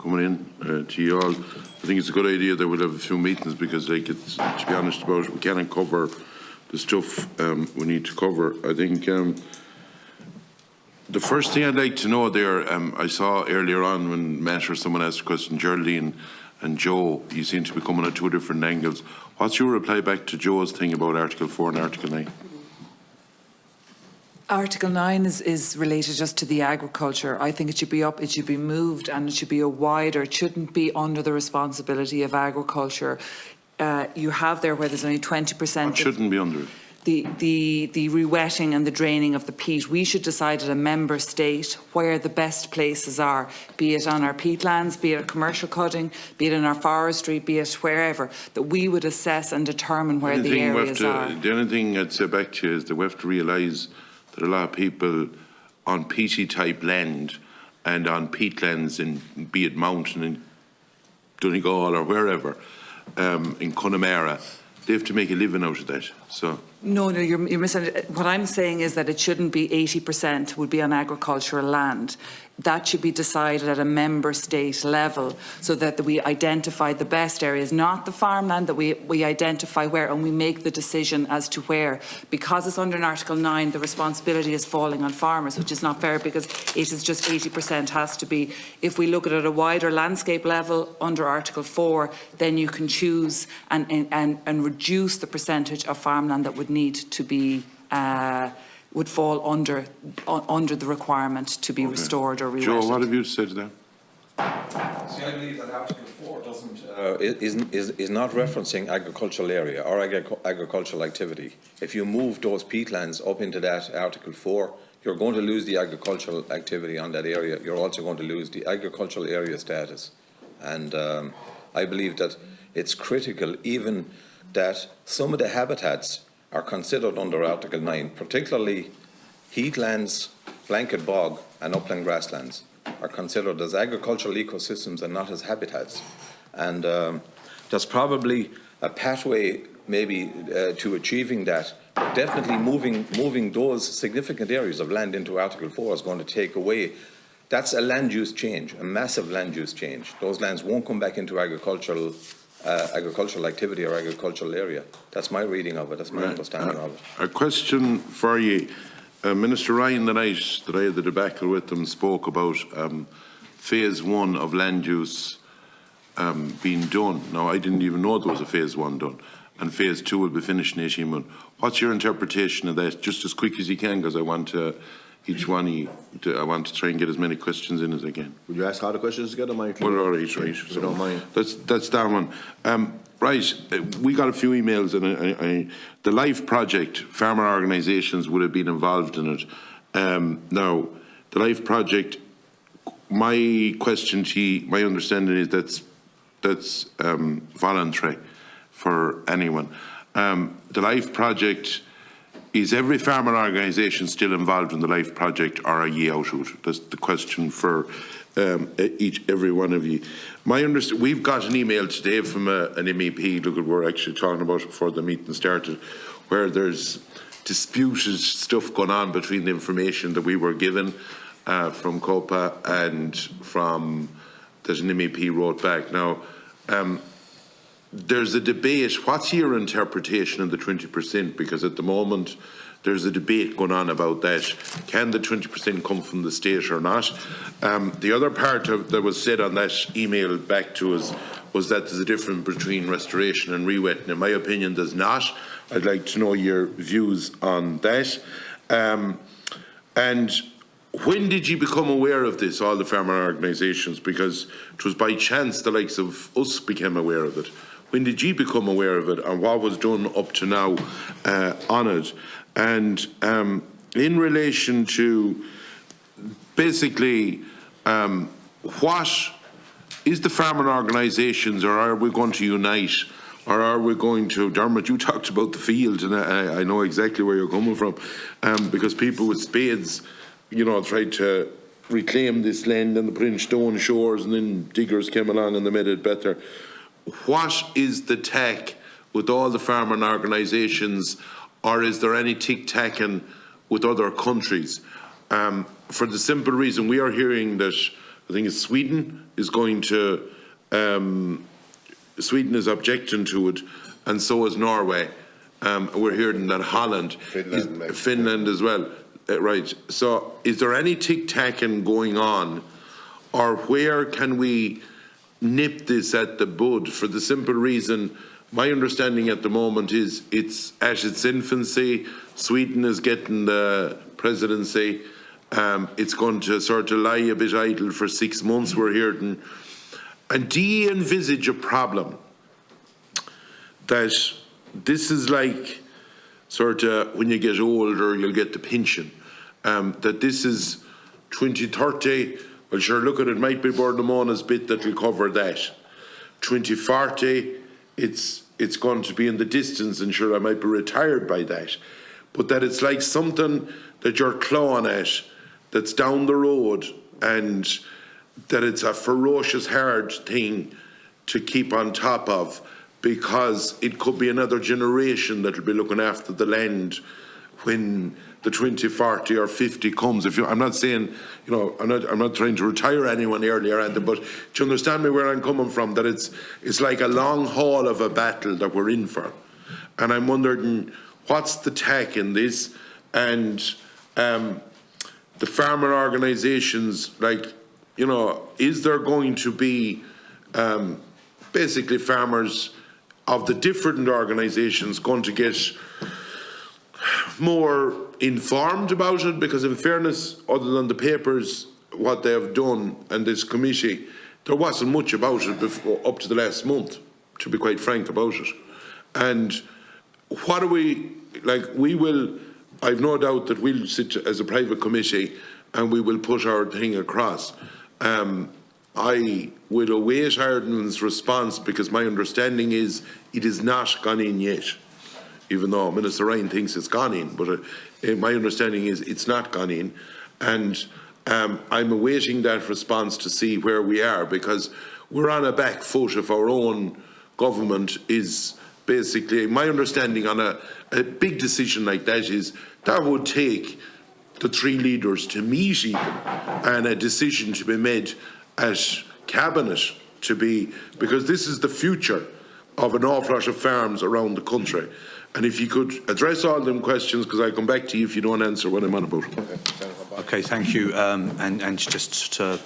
coming in to you all. I think it's a good idea that we'll have a few meetings because, like, it's, to be honest about it, we can't cover the stuff we need to cover. I think the first thing I'd like to know there, I saw earlier on when Matt or someone asked a question, Geraldine and Joe, you seem to be coming at two different angles. What's your reply back to Joe's thing about Article 4 and Article 9? Article 9 is related just to the agriculture. I think it should be moved, and it should be a wider, it shouldn't be under the responsibility of agriculture. You have there where there's only 20%. It shouldn't be under it. The re-wetting and the draining of the peat. We should decide at a member state where the best places are, be it on our peatlands, be it commercial cutting, be it in our forestry, be it wherever, that we would assess and determine where the areas are. The only thing I'd say back to you is that we have to realise that a lot of people on peaty type land and on peatlands, in be it mountain in Donegal or wherever, in Connemara, they have to make a living out of that. So no, you're misunderstanding. What I'm saying is that it shouldn't be 80% would be on agricultural land. That should be decided at a member state level so that we identify the best areas, not the farmland, that we identify where and we make the decision as to where. Because it's under Article 9, the responsibility is falling on farmers, which is not fair because it is just 80% has to be. If we look at it at a wider landscape level under Article 4, then you can choose and reduce the percentage of farmland that would need to be would fall under the requirement to be restored or re-wetted. Joe, what have you said to that? See, I believe that Article 4 is not referencing agricultural area or agricultural activity. If you move those peatlands up into that Article 4, you're going to lose the agricultural activity on that area. You're also going to lose the agricultural area status. And I believe that it's critical even that some of the habitats are considered under Article 9, particularly heathlands, blanket bog and upland grasslands are considered as agricultural ecosystems and not as habitats. And there's probably a pathway maybe to achieving that, but definitely moving those significant areas of land into Article 4 is going to take away. That's a land use change, a massive land use change. Those lands won't come back into agricultural activity or agricultural area. That's my reading of it. That's my understanding of it. A question for you. Minister Ryan, the night that I had the debacle with them, spoke about phase 1 of land use being done. Now, I didn't even know there was a phase 1 done. And phase 2 will be finished in 18 months. What's your interpretation of that? Just as quick as you can, because I want each one I want to try and get as many questions in as I can. Would you ask all the questions together, Mike? Well, all right. So don't mind. That's that one. Right, we got a few emails, and the LIFE project, farmer organisations would have been involved in it. Now, the LIFE project, my question to you, my understanding is that's voluntary for anyone. The LIFE project, is every farmer organisation still involved in the LIFE project, or are ye out of it? That's the question for every one of you. We've got an email today from an MEP, look, we're actually talking about it before the meeting started, where there's disputed stuff going on between the information that we were given from COPA and from that an MEP wrote back. Now, there's a debate. What's your interpretation of the 20%? Because at the moment, there's a debate going on about that. Can the 20% come from the state or not? The other part that was said on that email back to us was that there's a difference between restoration and re-wetting. In my opinion, there's not. I'd like to know your views on that. And when did you become aware of this, all the farmer organisations? Because it was by chance the likes of us became aware of it. When did you become aware of it, and what was done up to now on it? And in relation to basically what is the farmer organisations, or are we going to unite, or are we going to, Dermot, you talked about the field, and I know exactly where you're coming from, because people with spades, you know, tried to reclaim this land and they put in stone shores, and then diggers came along and they made it better. What is the tack with all the farming organisations, or is there any tick-tacking with other countries? For the simple reason we are hearing that I think it's Sweden is going to, Sweden is objecting to it, and so is Norway. We're hearing that Holland, Finland as well. Right. So is there any tic-tacking going on, or where can we nip this at the bud? For the simple reason, my understanding at the moment is it's at its infancy. Sweden is getting the presidency. It's going to sort of lie a bit idle for 6 months, we're hearing. And do you envisage a problem that this is like sort of when you get older, you'll get the pension, that this is 2030, well, sure, look at it, might be Bordemona's bit that will cover that. 2040, it's going to be in the distance, and sure, I might be retired by that. But that it's like something that you're clawing at, that's down the road, and that it's a ferocious hard thing to keep on top of, because it could be another generation that will be looking after the land when the 2040 or 50 comes. I'm not saying, you know, I'm not trying to retire anyone earlier, but do you understand me where I'm coming from? That it's like a long haul of a battle that we're in for, and I'm wondering what's the tack in this, and the farmer organisations, like, you know, is there going to be basically farmers of the different organisations going to get more informed about it? Because in fairness, other than the papers, what they have done and this committee, there wasn't much about it before, up to the last month, to be quite frank about it. And what are we, like, we will, I've no doubt that we'll sit as a private committee and we will put our thing across. I will await Ireland's response, because my understanding is it is not gone in yet, even though Minister Ryan thinks it's gone in, but my understanding is it's not gone in. And I'm awaiting that response to see where we are, because we're on a back foot if our own government is basically, my understanding on a big decision like that is that would take the three leaders to meet even, and a decision to be made at cabinet to be, because this is the future of an awful lot of farms around the country. And if you could address all them questions, because I'll come back to you if you don't answer what I'm on about. Okay, thank you. And just to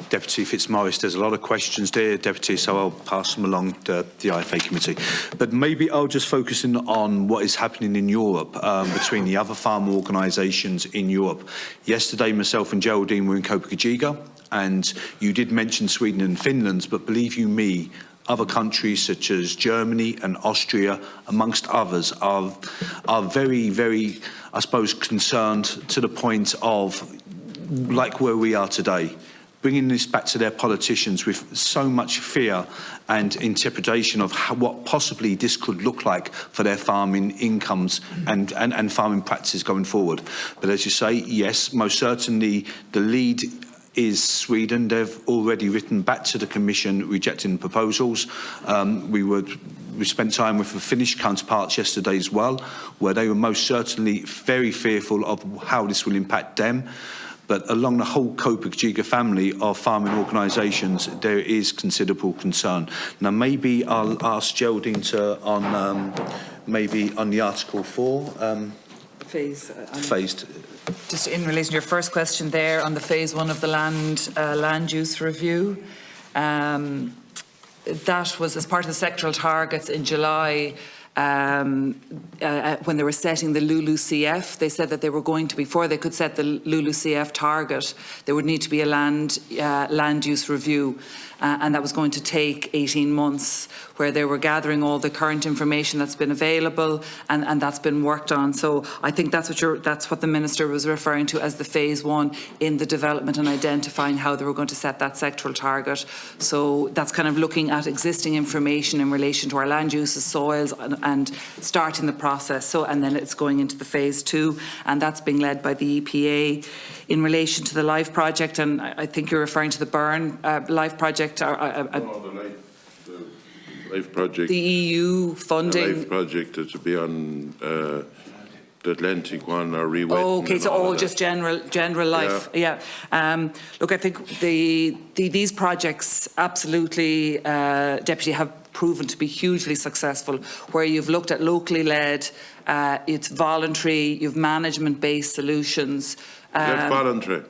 Deputy Fitzmaurice, there's a lot of questions there, Deputy, so I'll pass them along to the IFA committee. But maybe I'll just focus in on what is happening in Europe, between the other farm organisations in Europe. Yesterday, myself and Geraldine were in Oireachtas, and you did mention Sweden and Finland, but believe you me, other countries such as Germany and Austria, amongst others, are very, very, I suppose, concerned to the point of, like where we are today, bringing this back to their politicians with so much fear and interpretation of what possibly this could look like for their farming incomes and farming practices going forward. But as you say, yes, most certainly the lead is Sweden. They've already written back to the Commission rejecting proposals. We spent time with the Finnish counterparts yesterday as well, where they were most certainly very fearful of how this will impact them. But along the whole Oireachtas family of farming organisations, there is considerable concern. Now, maybe I'll ask Geraldine on maybe on the Article 4 phased. Just in relation to your first question there on the phase 1 of the land use review, that was as part of the sectoral targets in July. When they were setting the LULUCF, they said that they were going to, before they could set the LULUCF target, there would need to be a land use review, and that was going to take 18 months, where they were gathering all the current information that's been available, and that's been worked on. So I think that's what the Minister was referring to as the phase 1 in the development and identifying how they were going to set that sectoral target. So that's kind of looking at existing information in relation to our land uses, soils, and starting the process. So, and then it's going into the phase 2, and that's being led by the EPA. In relation to the LIFE project, and I think you're referring to the Burn LIFE project. The LIFE project. The EU funding. The LIFE project to be on the Atlantic one or rewetting. Oh, okay, and so all all of just that. general life, yeah. Look, I think these projects absolutely, Deputy, have proven to be hugely successful, where you've looked at locally led, it's voluntary, you've management-based solutions. Is that voluntary?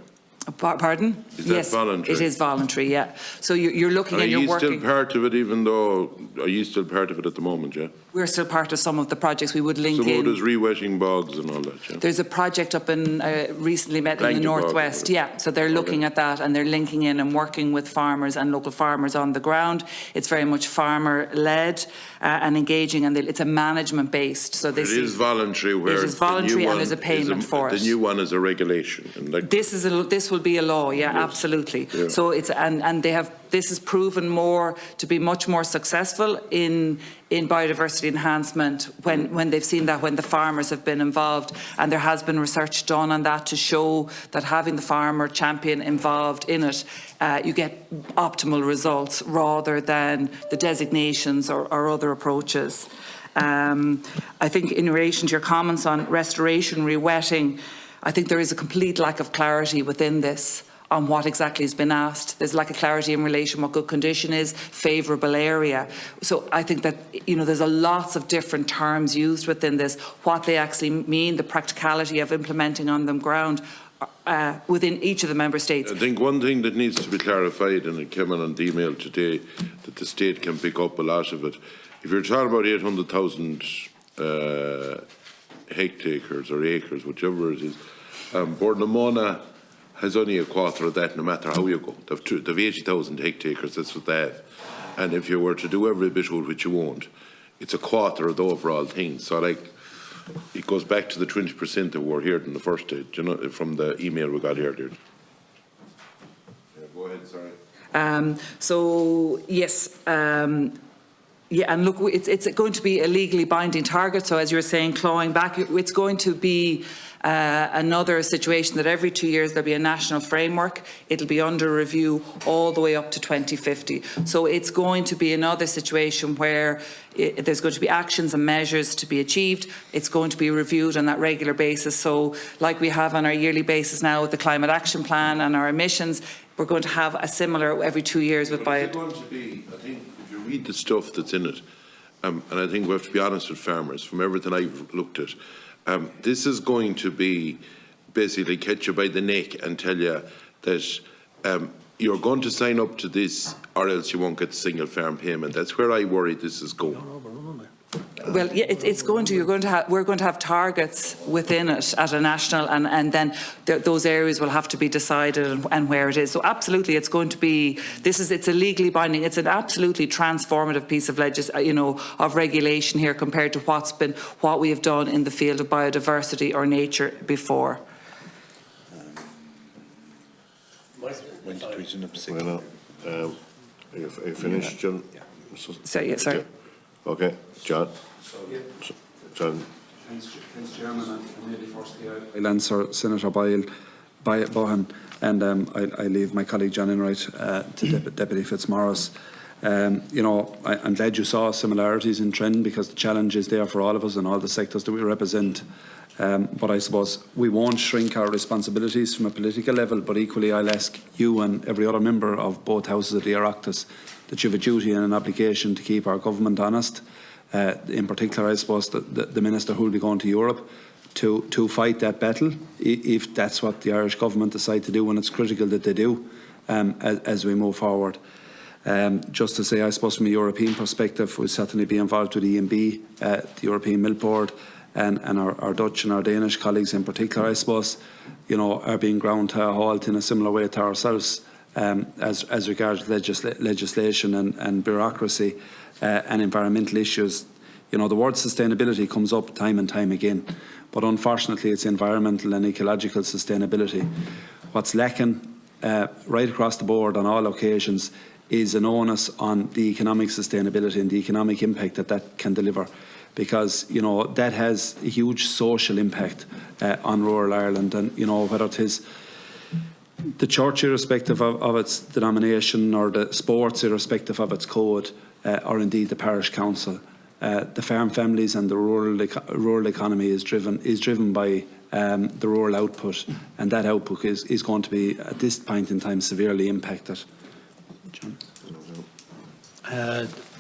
Pardon? Is that yes, voluntary? it is voluntary, yeah. So you're looking Are and you're you working. still part of it, even though, are you still part of it at the moment, yeah? We're still part of some of the projects. We would link So in. there's rewetting bogs and all that, yeah? There's a project up in, recently met in the Blanket bog, northwest, or- yeah. So they're looking at that and they're linking in and working with farmers and local farmers on the ground. It's very much farmer-led and engaging, and it's a management-based. So It is voluntary, where It is voluntary the new and there's a one payment for it. The new one is a regulation. And like, This will be a law, yeah, absolutely. Yeah. So it's and they have, this has proven more to be much more successful in biodiversity enhancement when they've seen that, when the farmers have been involved, and there has been research done on that to show that having the farmer champion involved in it, you get optimal results rather than the designations or other approaches. I think in relation to your comments on restoration, rewetting, I think there is a complete lack of clarity within this on what exactly has been asked. There's lack of clarity in relation what good condition is, favourable area. So I think that, you know, there's lots of different terms used within this, what they actually mean, the practicality of implementing on the ground within each of the member states. I think one thing that needs to be clarified, and it came in on the email today, that the state can pick up a lot of it. If you're talking about 800,000 hectares or acres, whichever it is, Bornamona has only a quarter of that, no matter how you go. They've 80,000 hectares, that's what they have. And if you were to do every bit of which you won't, it's a quarter of the overall thing. So, like, it goes back to the 20% that were here in the first stage, you know, from the email we got here. Yeah, go ahead, sorry. So, yes, yeah, and look, it's going to be a legally binding target. So as you were saying, clawing back, it's going to be another situation that every 2 years there'll be a national framework. It'll be under review all the way up to 2050. So it's going to be another situation where there's going to be actions and measures to be achieved. It's going to be reviewed on that regular basis. So like we have on our yearly basis now with the Climate Action Plan and our emissions, we're going to have a similar every 2 years with It's going to be, I think, if you read the stuff that's in it, and I think we have to be honest with farmers, from everything I've looked at, this is going to be basically catch you by the neck and tell you that you're going to sign up to this or else you won't get the single farm payment. That's where I worry this is going. Well, yeah, we're going to have targets within it at a national, and then those areas will have to be decided and where it is. So absolutely, it's going to be. It's a legally binding. It's an absolutely transformative piece of of regulation here compared to what we have done in the field of biodiversity or nature before. Well, are you finished, John? Sorry. Okay, John. John. Thanks, Chairman, and maybe firstly I'll answer Senator Bohan, and I leave my colleague John Enright to Deputy Fitzmaurice. I'm glad you saw similarities in trend, because the challenge is there for all of us and all the sectors that we represent. But I suppose we won't shrink our responsibilities from a political level, but equally I'll ask you and every other member of both houses of the Oireachtas that you have a duty and an obligation to keep our government honest. In particular, I suppose, the Minister who will be going to Europe to fight that battle, if that's what the Irish government decide to do, and it's critical that they do as we move forward. Just to say, I suppose, from a European perspective, we'll certainly be involved with EMB, the European Milk Board, and our Dutch and our Danish colleagues in particular, I suppose, are being ground to a halt in a similar way to ourselves as regards legislation and bureaucracy and environmental issues. The word sustainability comes up time and time again, but unfortunately it's environmental and ecological sustainability. What's lacking right across the board on all occasions is an onus on the economic sustainability and the economic impact that can deliver, because that has a huge social impact on rural Ireland. And whether it is the church irrespective of its denomination, or the sports irrespective of its code, or indeed the parish council, the farm families and the rural economy is driven by the rural output, and that output is going to be at this point in time severely impacted. John.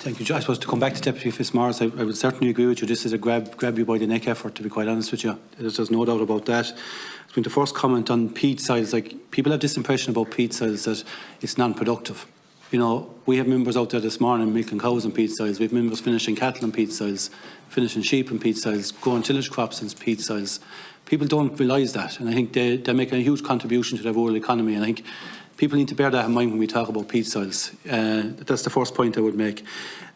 Thank you. I suppose to come back to Deputy Fitzmaurice, I would certainly agree with you. This is a grab you by the neck effort, to be quite honest with you. There's no doubt about that. I mean, the first comment on peat size, like, people have this impression about peat size that it's non-productive. You know, we have members out there this morning milking cows in peat size. We have members finishing cattle in peat size, finishing sheep in peat size, growing tillage crops in peat size. People don't realise that, and I think they're making a huge contribution to the rural economy, and I think people need to bear that in mind when we talk about peat size. That's the first point I would make.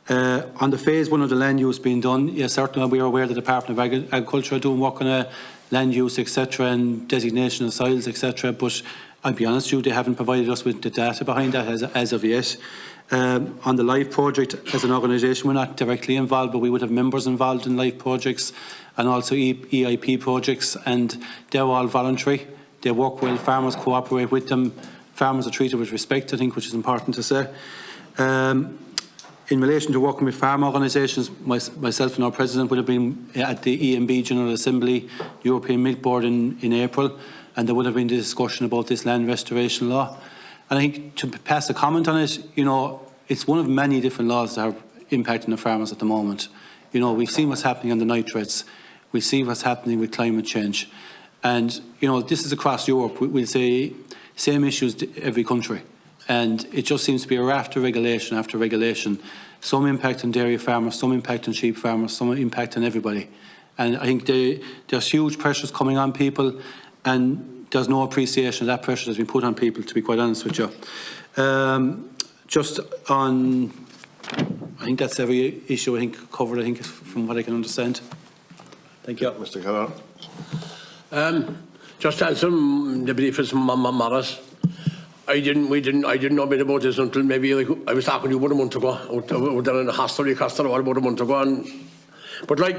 On the phase one of the land use being done, yes, certainly we are aware that the Department of Agriculture are doing work on a land use, etc., and designation of soils, etc., but I'll be honest with you, they haven't provided us with the data behind that as of yet. On the LIFE project, as an organisation, we're not directly involved, but we would have members involved in LIFE projects and also EIP projects, and they're all voluntary. They work well, farmers cooperate with them, farmers are treated with respect, I think, which is important to say. In relation to working with farm organisations, myself and our President would have been at the EMB General Assembly, European Milk Board in April, and there would have been the discussion about this land restoration law. And I think to pass a comment on it, you know, it's one of many different laws that are impacting the farmers at the moment. You know, we've seen what's happening on the nitrates, we see what's happening with climate change, and, you know, this is across Europe. We'll say same issues to every country. And it just seems to be a raft of regulation after regulation. Some impact on dairy farmers, some impact on sheep farmers, some impact on everybody. And I think there's huge pressures coming on people, and there's no appreciation of that pressure that's been put on people, to be quite honest with you. Just on, I think that's every issue I think covered, I think, from what I can understand. Thank you. Mr. Keller. Just answer Deputy Fitzmaurice. I didn't know a bit about this until maybe, like, I was talking to you about a month ago. Out there in the hostel, about a month ago. But, like,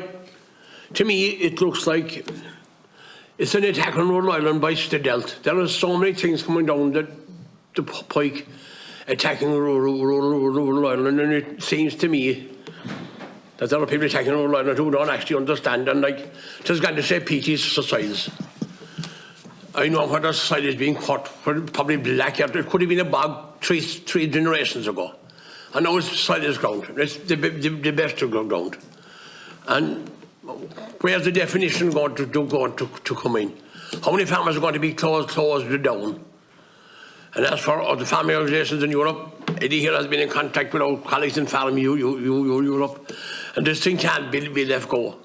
to me, it looks like it's an attack on Rhode Island by Stedelt. There are so many things coming down the pike attacking Rhode Island, and it seems to me that there are people attacking Rhode Island who don't actually understand, and, like, just going to say PT's societies. I know where the soil is being cut, where probably black, it could have been a bog three generations ago. And now it's soil is ground. It's the best of ground. And where's the definition going to come in? How many farmers are going to be closed down? And as for the farming organisations in Europe, Eddie here has been in contact with our colleagues in Farm Europe, and this thing can't be left go.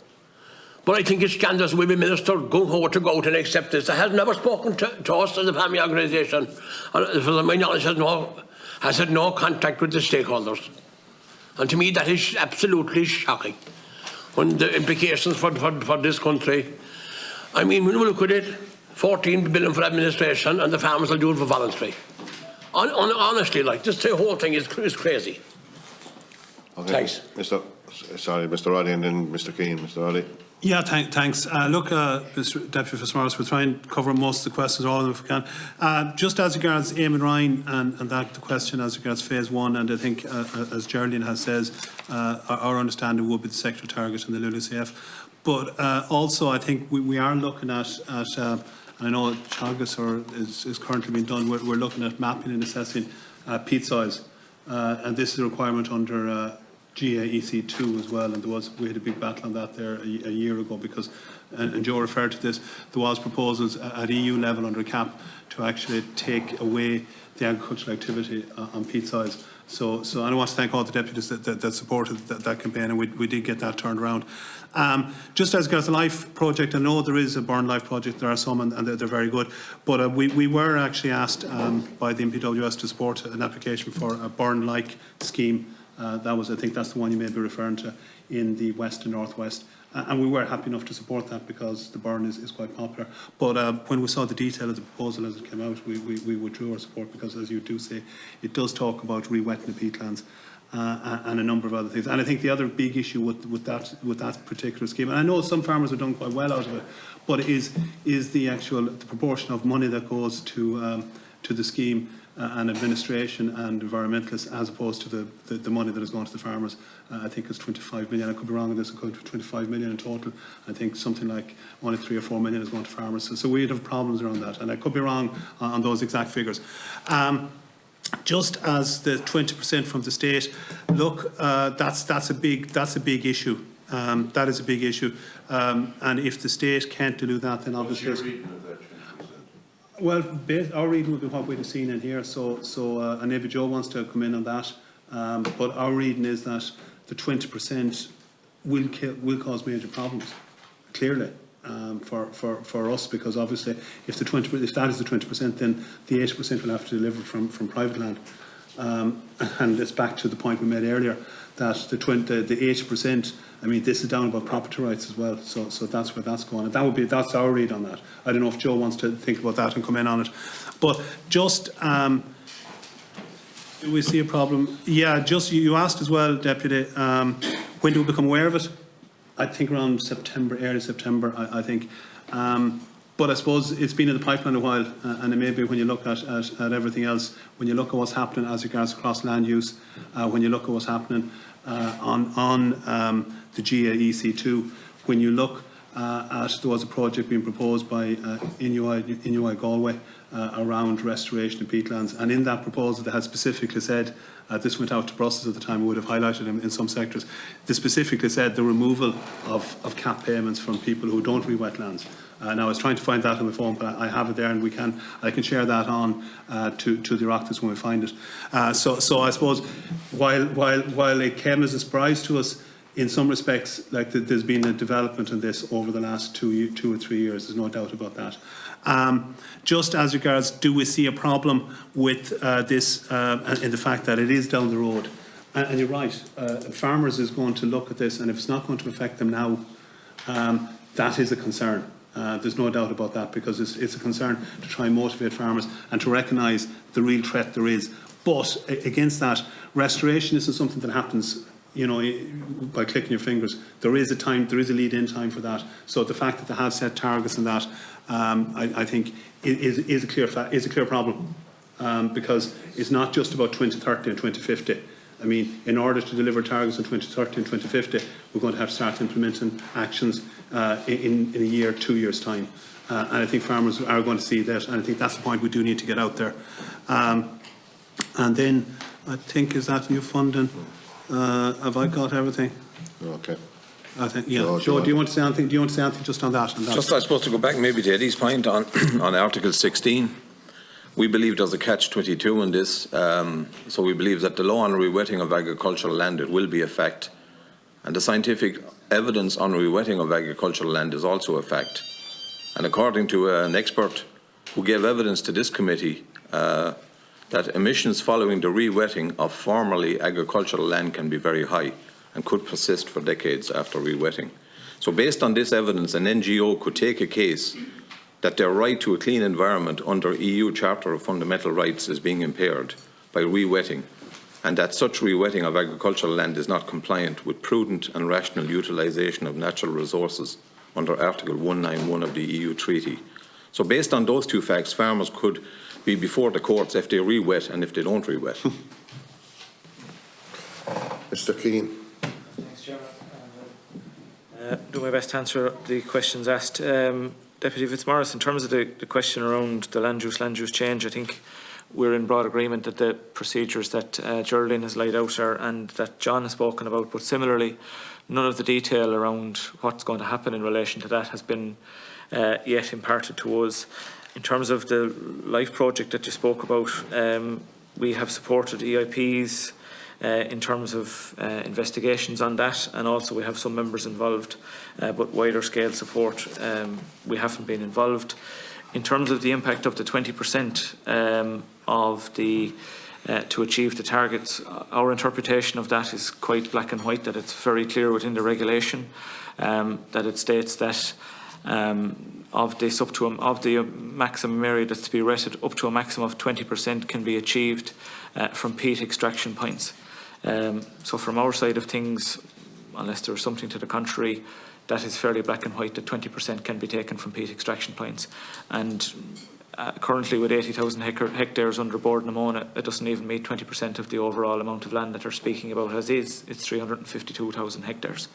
But I think it's scandalous with the minister gung-ho to go out and accept this. He has never spoken to us as a family organisation. And for my knowledge, has had no contact with the stakeholders. And to me, that is absolutely shocking. When the implications for this country, I mean, when we look at it, 14 billion for administration, and the farmers will do it for voluntary. Honestly, like, this whole thing is crazy. Okay. Thanks. Mr. Roddy, and then Mr. Keane. Mr. Roddy. Yeah, thanks. Look, Mr. Deputy Fitzmaurice, we'll try and cover most of the questions, all of them if we can. Just as regards Eamon Ryan and that the question as regards phase one, and I think, as Geraldine has says, our understanding would be the sectoral target and the LULUCF. But also, I think we are looking at and I know Chagas is currently being done. We're looking at mapping and assessing peat size, and this is a requirement under GAEC2 as well, and we had a big battle on that there a year ago because, and Joe referred to this, there was proposals at EU level under CAP to actually take away the agricultural activity on peat size. So I want to thank all the deputies that supported that campaign, and we did get that turned around. Just as regards the LIFE project, I know there is a Burn LIFE project, there are some, and they're very good, but we were actually asked by the MPWS to support an application for a Burn-like scheme. That was, I think that's the one you may be referring to, in the west and northwest. And we were happy enough to support that because the burn is quite popular. But when we saw the detail of the proposal as it came out, we withdrew our support because, as you do say, it does talk about re-wetting the peatlands and a number of other things. And I think the other big issue with that particular scheme, and I know some farmers have done quite well out of it, but is the proportion of money that goes to the scheme. and administration and environmentalists, as opposed to the money that is going to the farmers. I think it's 25 million. I could be wrong on this. It could be 25 million in total. I think something like only 3 or 4 million is going to farmers. So we'd have problems around that, and I could be wrong on those exact figures. Just as the 20% from the state, look, that's a big issue. That is a big issue, and if the state can't do that, then obviously. Well, our reading would be what we'd have seen in here. And maybe Joe wants to come in on that. But our reading is that the 20% will cause major problems, clearly, for us, because obviously if that is the 20%, then the 80% will have to deliver from private land. And it's back to the point we made earlier that the 80%. I mean, this is down about property rights as well, so that's where that's going, and that's our read on that. I don't know if Joe wants to think about that and come in on it, but just do we see a problem? Yeah, just you asked as well, Deputy. When do we become aware of it? I think around September, early September. I think, but I suppose it's been in the pipeline a while, and maybe when you look at everything else, when you look at what's happening as regards cross land use, when you look at what's happening on the GAEC2, when you look there was a project being proposed by Inuit Galway around restoration of peatlands, and in that proposal they had specifically said, this went out to Brussels at the time, we would have highlighted in some sectors, they specifically said the removal of cap payments from people who don't re-wet lands. Now I was trying to find that on the phone, but I have it there, and I can share that on to the Oireachtas when we find it. So I suppose while it came as a surprise to us, in some respects, like there's been a development in this over the last 2 or 3 years. There's no doubt about that. Just as regards, do we see a problem with this in the fact that it is down the road? And you're right. Farmers is going to look at this, and if it's not going to affect them now, that is a concern. There's no doubt about that, because it's a concern to try and motivate farmers and to recognise the real threat there is. But against that, restoration isn't something that happens, you know, by clicking your fingers. There is a time, there is a lead-in time for that. So the fact that they have set targets in that, I think, is a clear problem, because it's not just about 2030 and 2050. I mean, in order to deliver targets in 2030 and 2050, we're going to have to start implementing actions in a year, 2 years' time. And I think farmers are going to see that, and I think that's the point we do need to get out there. And then, I think, is that new funding? Have I got everything? Okay. I think, yeah. Joe, do you want to say anything? Do you want to say anything just on that? Just, I suppose, to go back maybe to Eddie's point on on Article 16. We believe there's a catch-22 in this. So we believe that the law on re-wetting of agricultural land, it will be a fact. And the scientific evidence on re-wetting of agricultural land is also a fact. And according to an expert who gave evidence to this committee, that emissions following the re-wetting of formerly agricultural land can be very high and could persist for decades after re-wetting. So based on this evidence, an NGO could take a case that their right to a clean environment under EU Charter of Fundamental Rights is being impaired by re-wetting, and that such re-wetting of agricultural land is not compliant with prudent and rational utilisation of natural resources under Article 191 of the EU Treaty. So based on those two facts, farmers could be before the courts if they re-wet and if they don't re-wet. Mr. Keane. Thanks, Chairman. Do my best to answer the questions asked. Deputy Fitzmaurice, in terms of the question around the land use change, I think we're in broad agreement that the procedures that Geraldine has laid out are, and that John has spoken about, but similarly, none of the detail around what's going to happen in relation to that has been yet imparted to us. In terms of the LIFE project that you spoke about, we have supported EIPs in terms of investigations on that, and also we have some members involved, but wider scale support, we haven't been involved. In terms of the impact of the 20% of the to achieve the targets, our interpretation of that is quite black and white, that it's very clear within the regulation, that it states that of this up to of the maximum area that's to be wetted, up to a maximum of 20% can be achieved from peat extraction points. So from our side of things, unless there's something to the contrary, that is fairly black and white, that 20% can be taken from peat extraction points. And currently with 80,000 hectares under board and Amona, it doesn't even meet 20% of the overall amount of land that they're speaking about as is. It's 352,000 hectares.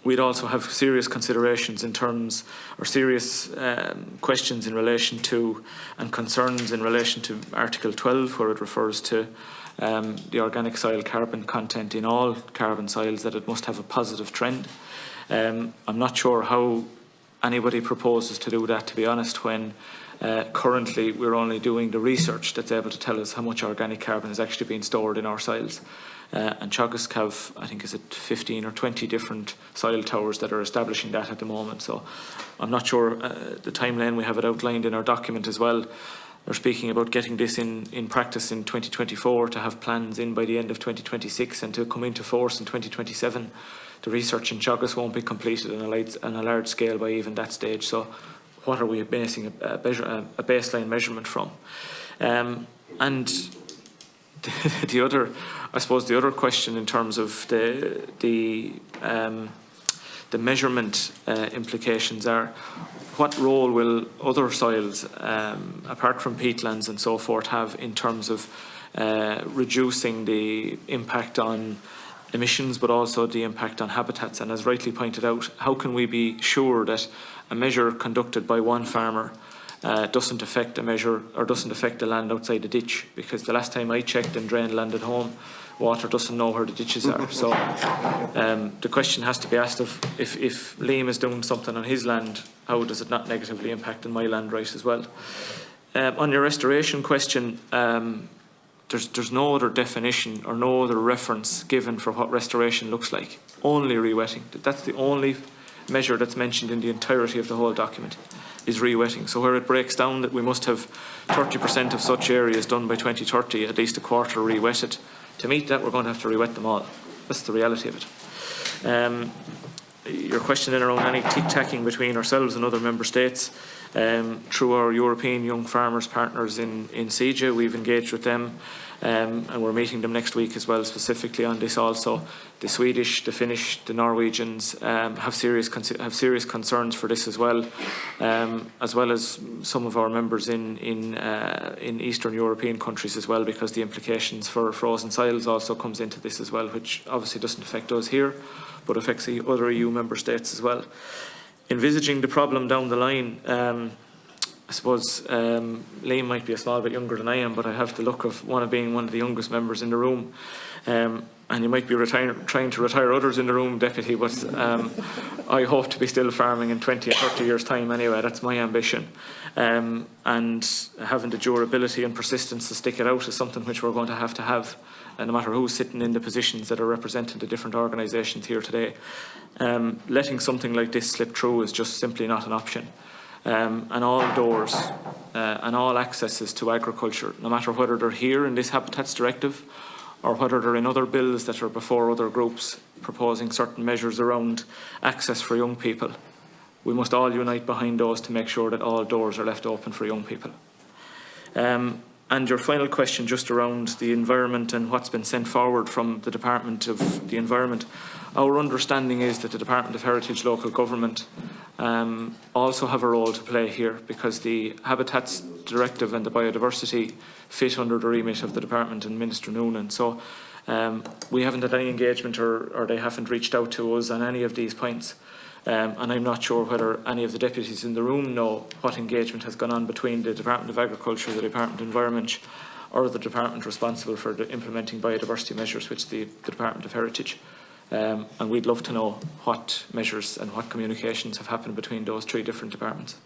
We'd also have serious considerations in terms, or serious questions in relation to, and concerns in relation to Article 12, where it refers to the organic soil carbon content in all carbon soils, that it must have a positive trend. I'm not sure how anybody proposes to do that, to be honest, when currently we're only doing the research that's able to tell us how much organic carbon is actually being stored in our soils. And Teagasc have, I think, is it 15 or 20 different soil towers that are establishing that at the moment. So I'm not sure the timeline, we have it outlined in our document as well. They're speaking about getting this in practice in 2024, to have plans in by the end of 2026 and to come into force in 2027. The research in Teagasc won't be completed on a large scale by even that stage. So what are we basing a baseline measurement from? And the other, I suppose, the other question in terms of the measurement implications are, what role will other soils, apart from peatlands and so forth, have in terms of reducing the impact on emissions, but also the impact on habitats? And as rightly pointed out, how can we be sure that a measure conducted by one farmer doesn't affect a measure, or doesn't affect the land outside the ditch? Because the last time I checked and drained land at home, water doesn't know where the ditches are. So the question has to be asked of, if Liam is doing something on his land, how does it not negatively impact on my land right as well? On your restoration question, there's no other definition or no other reference given for what restoration looks like. Only rewetting. That's the only measure that's mentioned in the entirety of the whole document, is rewetting. So where it breaks down that we must have 30% of such areas done by 2030, at least a quarter rewetted. To meet that, we're going to have to rewet them all. That's the reality of it. Your question in around any tick-tacking between ourselves and other member states, through our European Young Farmers partners in CEJA, we've engaged with them, and we're meeting them next week as well, specifically on this also. The Swedish, the Finnish, the Norwegians have serious concerns for this as well as some of our members in Eastern European countries as well, because the implications for frozen soils also comes into this as well, which obviously doesn't affect us here, but affects the other EU member states as well. Envisaging the problem down the line, I suppose Liam might be a small bit younger than I am, but I have the look of being one of the youngest members in the room. And you might be trying to retire others in the room, Deputy, but I hope to be still farming in 20 or 30 years' time anyway. That's my ambition. And having the durability and persistence to stick it out is something which we're going to have, no matter who's sitting in the positions that are representing the different organisations here today. Letting something like this slip through is just simply not an option. And all doors and all accesses to agriculture, no matter whether they're here in this Habitats Directive or whether they're in other bills that are before other groups proposing certain measures around access for young people, we must all unite behind those to make sure that all doors are left open for young people. And your final question just around the environment and what's been sent forward from the Department of the Environment. Our understanding is that the Department of Heritage Local Government also have a role to play here, because the Habitats Directive and the biodiversity fit under the remit of the Department and Minister Noonan. So we haven't had any engagement, or they haven't reached out to us on any of these points. And I'm not sure whether any of the deputies in the room know what engagement has gone on between the Department of Agriculture, the Department of Environment, or the department responsible for implementing biodiversity measures, which the Department of Heritage. And we'd love to know what measures and what communications have happened between those three different departments.